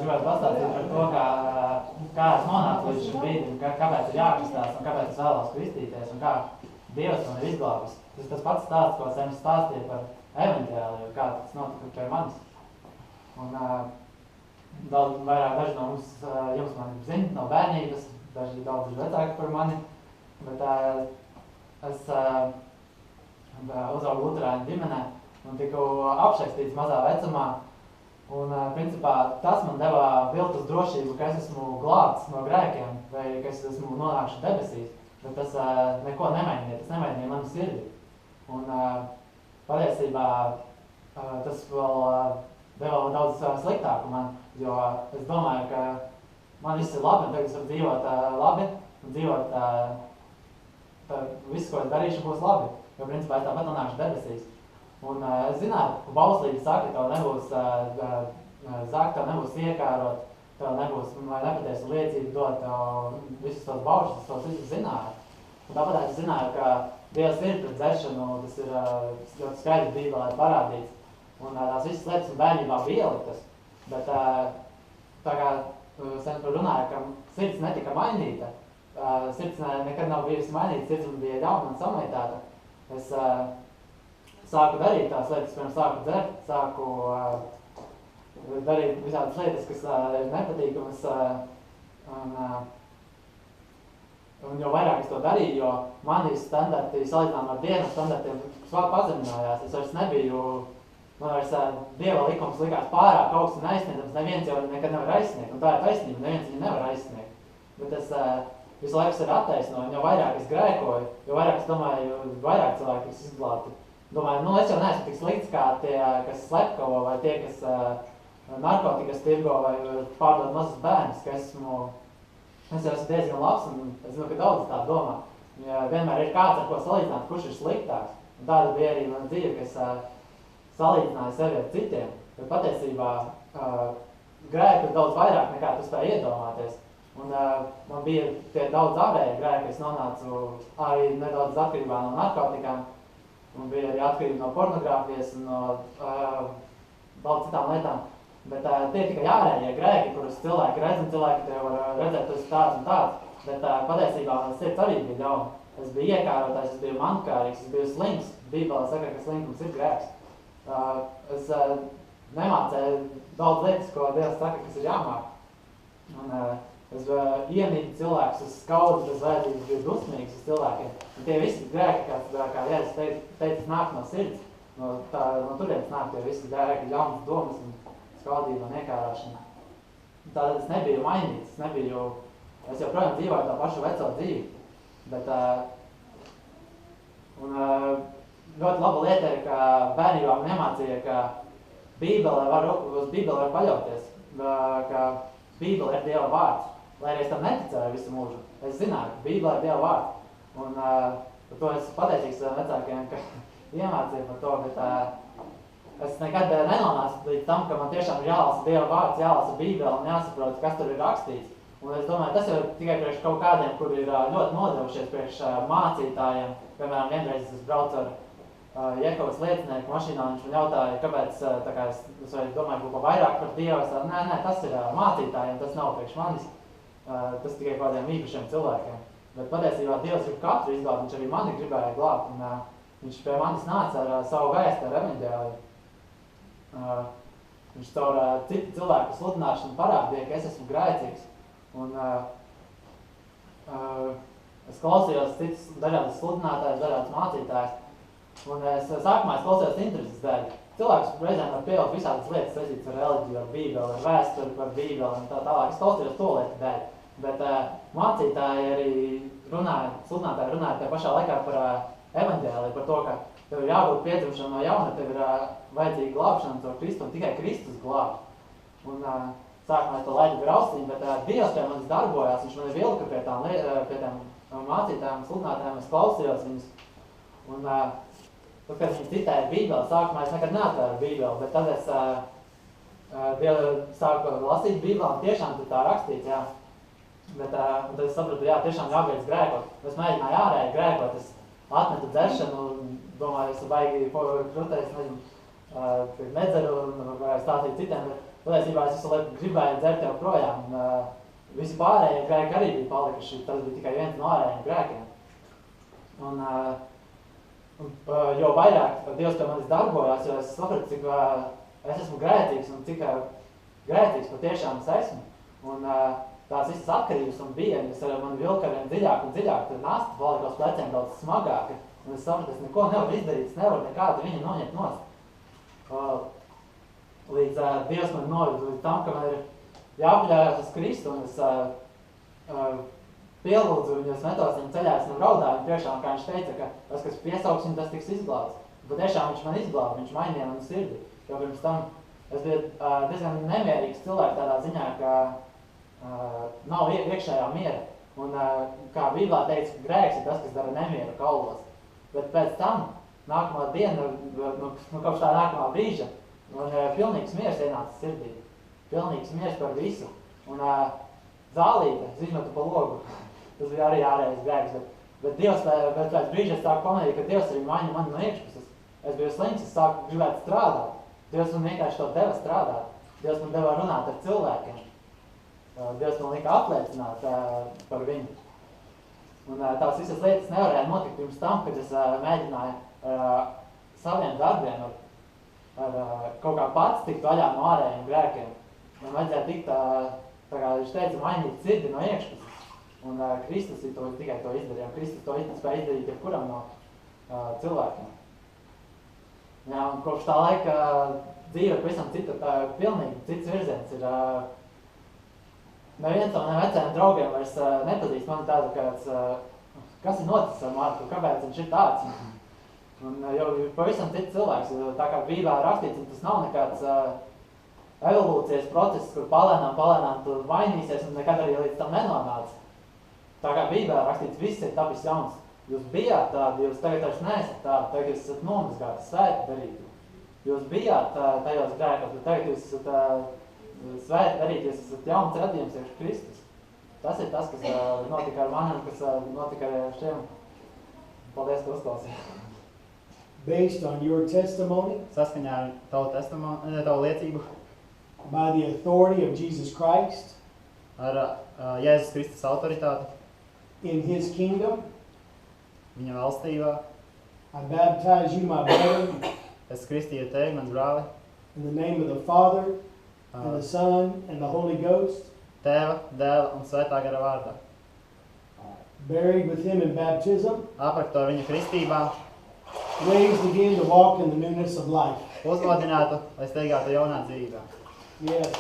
gribētu pastāstīt par to, kā es nonācu līdz šim brīdim, kāpēc ir jākristās un kāpēc es vēlos kristīties un kā Dievs man ir izglābis. Tas tas pats stāsts, ko es jums stāstīju par evaņģēliju, kā tas notika pie manis. Un daudz vairāk daži no jums mani zina no bērnības, daži daudz vecāki par mani, bet es uzaugu luterāņu ģimenē un tiku apšakstīts mazā vecumā. Un, principā, tas man deva viltus drošību, ka es esmu glābts no grēkiem vai ka es esmu nonākšu debesīs, bet tas neko nemainīja, tas nemainīja manu sirdi. Un patiesībā tas vēl deva daudz sliktāku man, jo es domāju, ka man viss ir labi un tagad es varu dzīvot labi un dzīvot viss, ko es darīšu, būs labi, jo principā es tāpat nonākšu debesīs. Un es zināju, ka bauslība saka, tev nebūs zakt, tev nebūs iekārot, tev nebūs nepatiesu liecību dot, tev visus tos baušus, es tos visus zināju. Un tāpat es zināju, ka Dievs ir pret dzeršanu, tas ir ļoti skaidri Bībelē parādīts. Un tās visas lietas un bērnībā bija ieliktas. Bet tā kā sen runāju, ka sirds netika mainīta, sirds nekad nav bijusi mainīta, sirds bija jauna un samaitēta. Es sāku darīt tās lietas, pirms sāku dzert, sāku darīt visādas lietas, kas ir nepatīkamas. Un jo vairāk es to darīju, jo mani standarti salīdzinām ar Dieva standartiem pazeminājās. Es vairs nebiju, man vairs Dieva likums likās pārāk augsts un aizsniedzams, neviens jau nekad nevar aizsniegt, un tā ir taisnība, neviens viņu nevar aizsniegt. Bet es visu laiku ir attaisnoju, jo vairāk es grēkoju, jo vairāk es domāju, jo vairāk cilvēki tiks izglābti. Domāju, es jau neesmu tik slikts kā tie, kas slepkavo, vai tie, kas narkotikas tirgo, vai pārdod mazus bērnus, ka es jau esmu diezgan labs, un es zinu, ka daudz tā domā. Ja vienmēr ir kāds, ar ko salīdzināt, kurš ir sliktāks. Un tāda bija arī mana dzīve, ka es salīdzināju sevi ar citiem, bet patiesībā grēku ir daudz vairāk nekā tu spēj iedomāties. Un man bija tie daudz ārēji grēki, es nonācu arī nedaudz atkarībā no narkotikām, un bija arī atkarība no pornogrāfijas un no daudz citām lietām. Bet tie ir tikai ārējie grēki, kurus cilvēki redz, un cilvēki tie var redzēt, tu esi tāds un tāds. Bet patiesībā man sirds arī bija ļauna. Es biju iekārotais, es biju mankārīgs, es biju slinks. Bībelē saka, ka slinkums ir grēks. Es nemācēju daudz lietas, ko Dievs saka, kas ir jāmāk. Un es ienīdu cilvēkus, es skaudu, bez vajadzības biju dusmīgs uz cilvēkiem. Un tie visi grēki, kā Jēzus teica, nāk no sirds. No turienes nāk tie visi grēki, ļaunas domas un skaudība un iekārāšana. Tātad es nebiju mainīts, es joprojām dzīvoju tā pašu veco dzīvi. Bet, ļoti laba lieta ir, ka bērnībā man iemācīja, ka uz Bībeli var paļauties, ka Bībele ir Dieva vārds. Lai arī es tam neticēju visu mūžu, es zināju, ka Bībele ir Dieva vārds. Un par to es pateicīgs vecākiem, ka iemācīja par to, bet es nekad nenonācu līdz tam, ka man tiešām ir jālasa Dieva vārds, jālasa Bībele un jāsaprot, kas tur ir rakstīts. Un es domāju, tas jau tikai priekš kaut kādiem, kuri ir ļoti nodevušies priekš mācītājiem. Piemēram, vienreiz es braucu ar Jehovas liecinieku mašīnā, viņš man jautāja, kāpēc es domāju, būtu vairāk par Dievu. Nē, tas ir mācītājiem, tas nav priekš manis. Tas tikai kādiem īpašiem cilvēkiem. Bet patiesībā Dievs grib katru izglābt, viņš arī mani gribēja glābt. Un viņš pie manis nāca ar savu vēstu, ar evaņģēliju. Viņš caur citu cilvēku sludināšanu parādīja, ka es esmu grēcīgs. Un es klausījos citus dažādas sludinātājus, dažādas mācītājus. Un sākumā es klausījos intereses dēļ. Cilvēks reizēm var pievilkt visādas lietas saistītas ar reliģiju, ar Bībeli, ar vēsturi par Bībeli un tā tālāk. Es klausījos to lietu dēļ. Bet mācītāji arī sludinātāji runāja tajā pašā laikā par evaņģēliju, par to, ka tev ir jābūt piedzimšana no jauna, tev ir vajadzīga glābšana caur Kristu un tikai Kristus glāb. Un sākumā es to laidu graustīm, bet Dievs pie manis darbojās, viņš mani vilka pie tām mācītājiem, sludinātājiem, es klausījos viņus. Un tad, kad viņi citēja Bībeli, sākumā es nekad neatvēru Bībeli, bet tad es sāku lasīt Bībeli, un tiešām tur tā rakstīts, jā. Bet tad es sapratu, jā, tiešām jābeidz grēkot. Es mēģināju ārēji grēkot, es atmetu dzeršanu, domāju, es baigi krutēs, nedzeru vai stāstīt citiem, bet patiesībā es visu laiku gribēju dzert jau projām, un visi pārējie grēki arī bija palikuši, tas bija tikai viens no ārējiem grēkiem. Un jo vairāk Dievs pie manis darbojās, jo es sapratu, cik es esmu grēcīgs un cik grēcīgs patiešām es esmu. Un tās visas atkarības un bieņas man vilka vien dziļāk un dziļāk, tad nasta palika uz pleciem daudz smagāk. Un es sapratu, es neko nevaru izdarīt, es nevaru nekādu viņu noņemt nost. Līdz Dievs man noved līdz tam, ka man ir jāpaļājās uz Kristu, un es pielūdzu viņu, es metos viņu ceļā, es raudāju priekšā, un kā viņš teica, ka tas, kas piesauks viņu, tas tiks izglābts. Patiešām viņš man izglāba, viņš mainīja manu sirdi, jo pirms tam es biju diezgan nemierīgs cilvēks tādā ziņā, ka nav iekšējā miera. Un kā Bībelē teica, ka grēks ir tas, kas dara nemieru kaulos. Bet pēc tam, nākamā diena, kopš tā nākamā brīža, un pilnīgs miers ienāca sirdī. Pilnīgs miers par visu. Un zālīte, izmetu pa logu. Tas bija arī ārējais grēks. Bet Dievs, pēc brīža es sāku pamanīt, ka Dievs arī maina mani no iekšpuses. Es biju slims, es sāku gribēt strādāt. Dievs man vienkārši to deva strādāt. Dievs man deva runāt ar cilvēkiem. Dievs man lika apliecināt par viņu. Un tās visas lietas nevarēja notikt pirms tam, kad es mēģināju saviem darbiem ar kaut kā pats tikt vaļā no ārējiem grēkiem. Man vajadzēja tikt, tā kā viņš teica, mainīt sirdi no iekšpuses. Un Kristus tikai to izdarīja. Kristus to spēja izdarīt jebkuram no cilvēkiem. Jā, un kopš tā laika dzīve pavisam cita, pilnīgi cits virziens ir. Neviens no vecajiem draugiem vairs nepazīst mani tādu, kas ir noticis ar Marku, kāpēc viņš ir tāds. Un jau pavisam cits cilvēks, tā kā Bībelē rakstīts, un tas nav nekāds evolūcijas process, kur palēnām tu mainīsies un nekad arī līdz tam nenonāc. Tā kā Bībelē rakstīts, viss ir tapis jauns. Jūs bijāt tādi, jūs tagad vairs neesat tādi, tagad jūs esat nomazgāti, svēti darīti. Jūs bijāt tajos grēkos, bet tagad jūs esat svēti darīt, jūs esat jauns radījums iekš Kristus. Tas ir tas, kas notika ar mani un kas notika ar šiem. Paldies, ka uzklausījāt. Based on your testimony, saskaņā ar tavu liecību, by the authority of Jesus Christ, ar Jēzus Kristus autoritāti, in His kingdom, viņa valstībā, I baptize you, my brother, es kristīju tevi, mans brāli, in the name of the Father, and the Son, and the Holy Ghost, Tēva, Dēla un Svētā gara vārdā. Buried with Him in baptism, aprakto viņu kristībā, raised again to walk in the newness of life. uzmodinātu, lai steigātu jaunā dzīvībā. Yes.